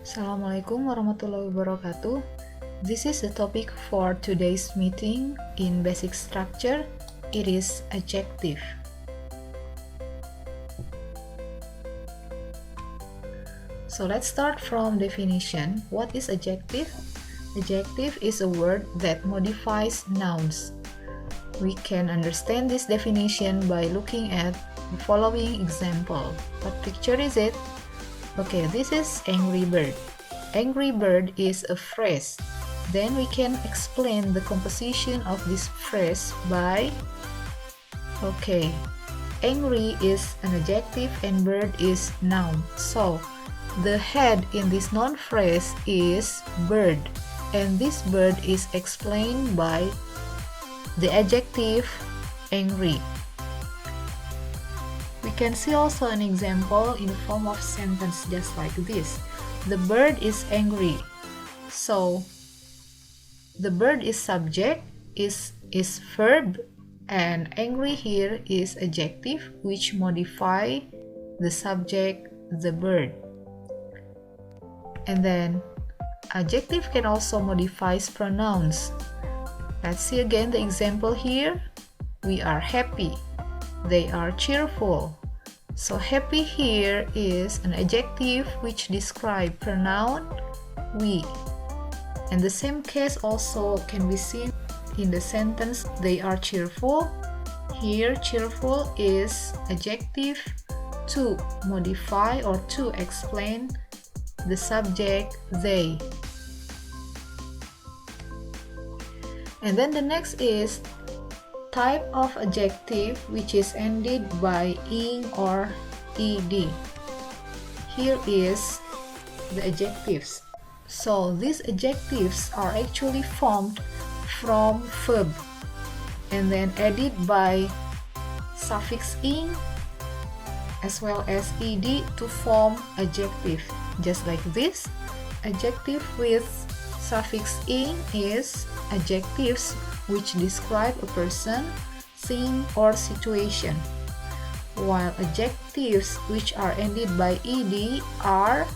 Assalamualaikum warahmatullahi wabarakatuh. This is the topic for today's meeting in basic structure. It is adjective. So let's start from definition. What is adjective? Adjective is a word that modifies nouns. We can understand this definition by looking at the following example. What picture is it? Okay, this is angry bird. Angry bird is a phrase. Then we can explain the composition of this phrase by, okay, angry is an adjective and bird is noun. So, the head in this noun phrase is bird, and this bird is explained by the adjective angry. We can see also an example in the form of sentence just like this. The bird is angry. So, the bird is subject, is verb, and angry here is adjective which modify the subject, the bird. And then, adjective can also modify pronouns. Let's see again the example here. We are happy. They are cheerful. So happy here is an adjective which describes pronoun we. And the same case also can be seen in the sentence they are cheerful. Here cheerful is adjective to modify or to explain the subject they. And then the next is type of adjective which is ended by ing or ed. Here is the adjectives. So these adjectives are actually formed from verb and then added by suffix ing as well as ed to form adjective. Just like this, adjective with suffix ing is adjectives which describe a person, thing, or situation, while adjectives which are ended by ed are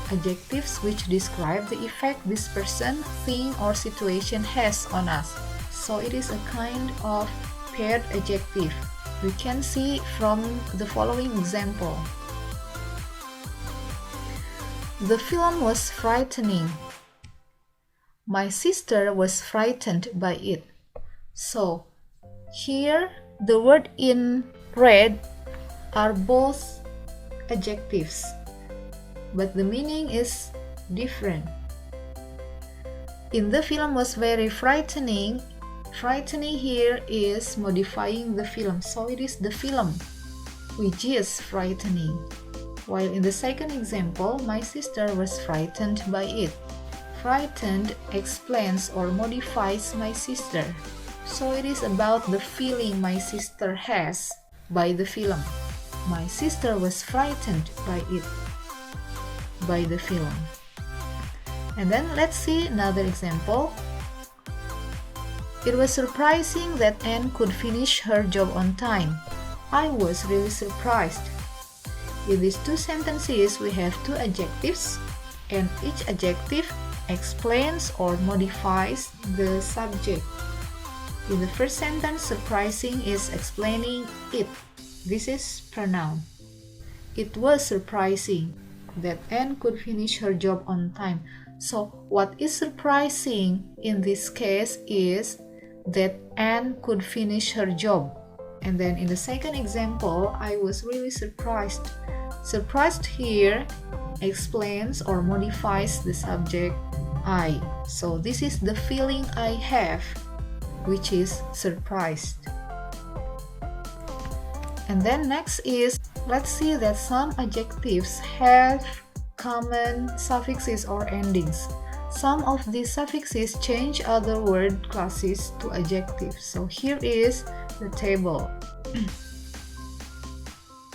adjectives which describe the effect this person, thing, or situation has on us. So it is a kind of paired adjective. We can see from the following example. The film was frightening. My sister was frightened by it. So, here the word in red are both adjectives, but the meaning is different. In the film was very frightening. Frightening here is modifying the film, so it is the film which is frightening. While in the second example, my sister was frightened by it. Frightened explains or modifies my sister. So it is about the feeling my sister has by the film. My sister was frightened by it, by the film. And then let's see another example. It was surprising that Anne could finish her job on time. I was really surprised. In these two sentences, we have two adjectives, and each adjective explains or modifies the subject. In the first sentence, surprising is explaining it. This is pronoun. It was surprising that Anne could finish her job on time. So, what is surprising in this case is that Anne could finish her job. And then in the second example, I was really surprised. Surprised here explains or modifies the subject I. So, this is the feeling I have, which is surprised. And then next is, let's see that some adjectives have common suffixes or endings. Some of these suffixes change other word classes to adjectives. So here is the table.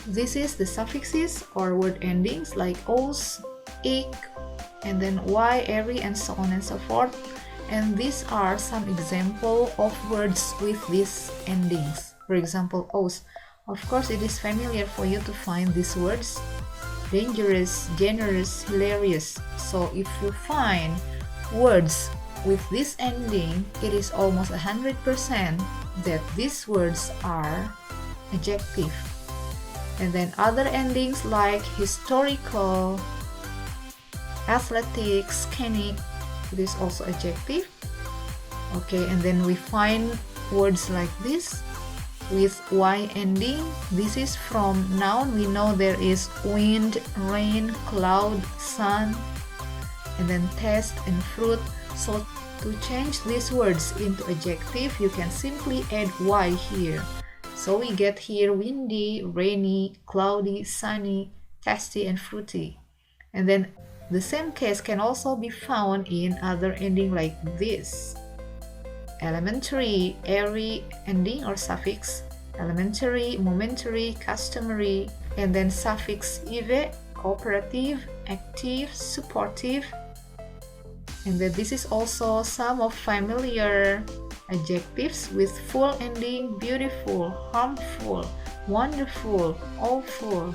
This is the suffixes or word endings like os, ik, and then y, every, and so on and so forth. And these are some example of words with these endings. For example, os. Of course, it is familiar for you to find these words. dangerous, generous, hilarious. So if you find words with this ending, it is almost 100% that these words are adjective. And then other endings like historical, athletic, scenic, it is also adjective. Okay, and then we find words like this with y ending. This is from noun. We know there is wind, rain, cloud, sun, and then taste and fruit. So to change these words into adjective, you can simply add y here. So we get here windy, rainy, cloudy, sunny, tasty, and fruity. And then the same case can also be found in other ending like this. Elementary, airy ending or suffix. Elementary, momentary, customary, and then suffix ive, cooperative, active, supportive. And then this is also some of familiar adjectives with full ending: beautiful, harmful, wonderful, awful.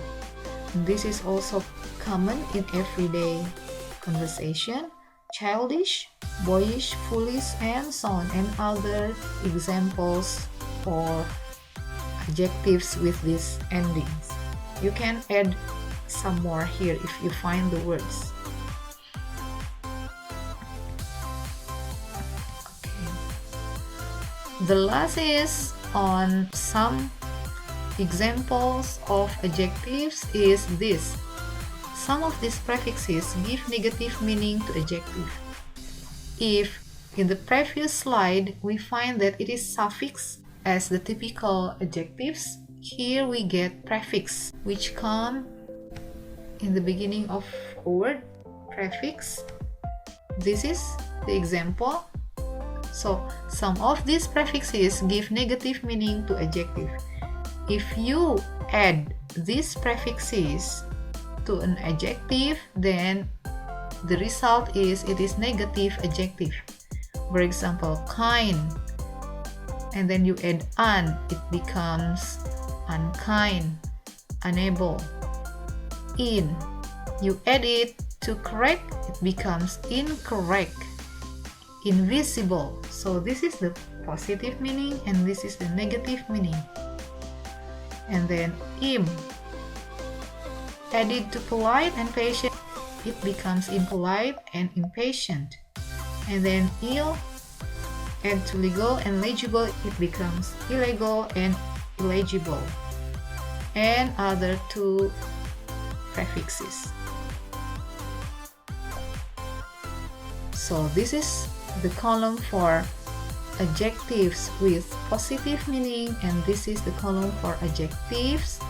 And this is also common in everyday conversation: childish, boyish, foolish, and so on, and other examples or adjectives with these endings. You can add some more here if you find the words. The last is on some examples of adjectives is this. Some of these prefixes give negative meaning to adjective. If in the previous slide we find that it is suffix as the typical adjectives, here we get prefix which come in the beginning of a word, prefix. This is the example. So some of these prefixes give negative meaning to adjective. If you add these prefixes to an adjective, then the result is it is negative adjective. For example, kind, and then you add un, it becomes unkind, unable. In, you add it to correct, it becomes incorrect. Invisible, so this is the positive meaning and this is the negative meaning. And then im, added to polite and patient, it becomes impolite and impatient. And then ill, add to legal and legible, it becomes illegal and illegible. And other two prefixes. So this is the column for adjectives with positive meaning, and this is the column for adjectives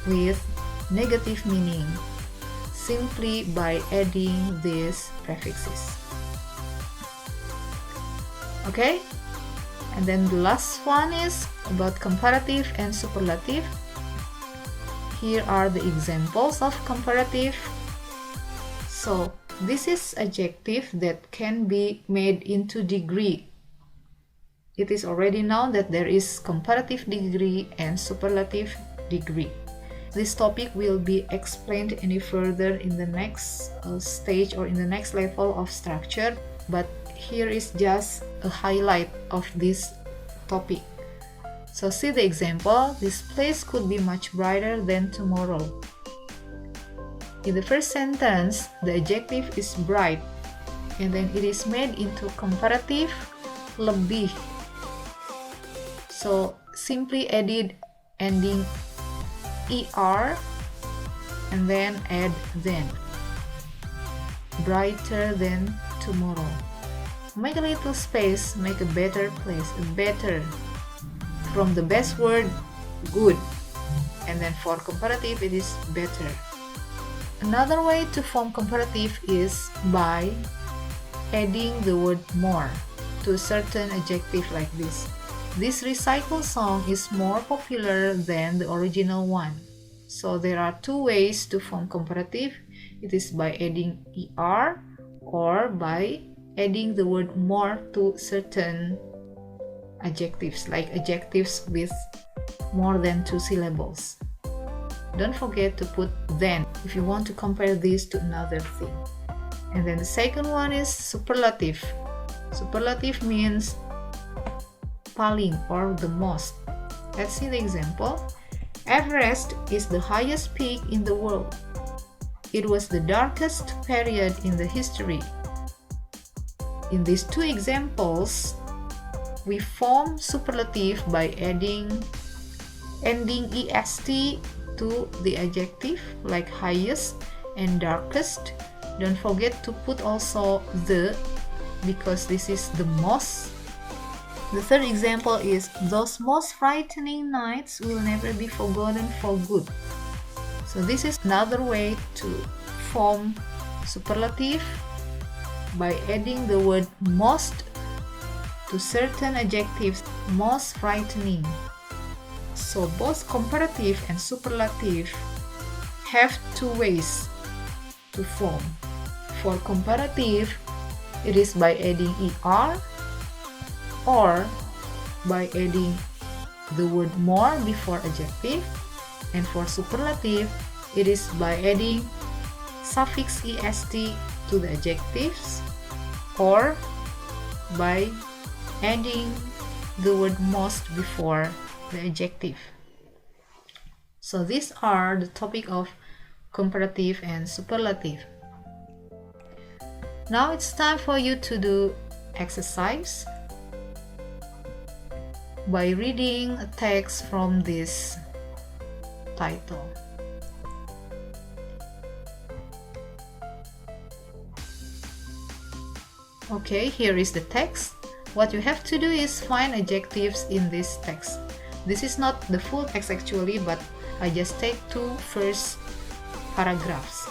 with negative meaning, simply by adding these prefixes. Okay, and then the last one is about comparative and superlative. Here are the examples of comparative. So this is adjective that can be made into degree. It is already known that there is comparative degree and superlative degree. This topic will be explained any further in the next stage or in the next level of structure, but here is just a highlight of this topic. So see the example, this place could be much brighter than tomorrow. In the first sentence, the adjective is bright, and then it is made into comparative lebih. So simply edit ending er and then add then. Brighter than tomorrow. Make a little space, make a better place, a better. From the best word, good. And then for comparative, it is better. Another way to form comparative is by adding the word more to a certain adjective like this. This recycled song is more popular than the original one. So there are two ways to form comparative. It is by adding er or by adding the word more to certain adjectives, like adjectives with more than 2 syllables. don't forget to put then if you want to compare this to another thing. And then the second one is superlative. Superlative means paling or the most. Let's see the example. Everest is the highest peak in the world. It was the darkest period in the history. In these two examples, we form superlative by adding ending est to the adjective like highest and darkest. Don't forget to put also the, because this is the most. The third example is those most frightening nights will never be forgotten for good. So this is another way to form superlative by adding the word most to certain adjectives, most frightening. So both comparative and superlative have two ways to form. For comparative, it is by adding er or by adding the word more before adjective, and for superlative, it is by adding suffix est to the adjectives or by adding the word most before the adjective. So these are the topic of comparative and superlative. Now it's time for you to do exercise by reading a text from this title. Okay, here is the text. What you have to do is find adjectives in this text. This is not the full text actually, but I just take two first paragraphs.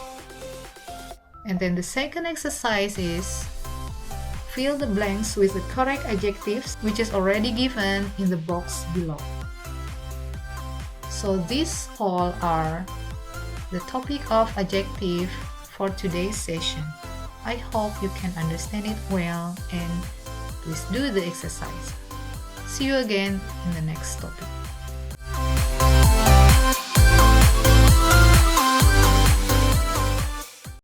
And then the second exercise is fill the blanks with the correct adjectives, which is already given in the box below. So these all are the topic of adjective for today's session. I hope you can understand it well, and please do the exercise. See you again in the next topic.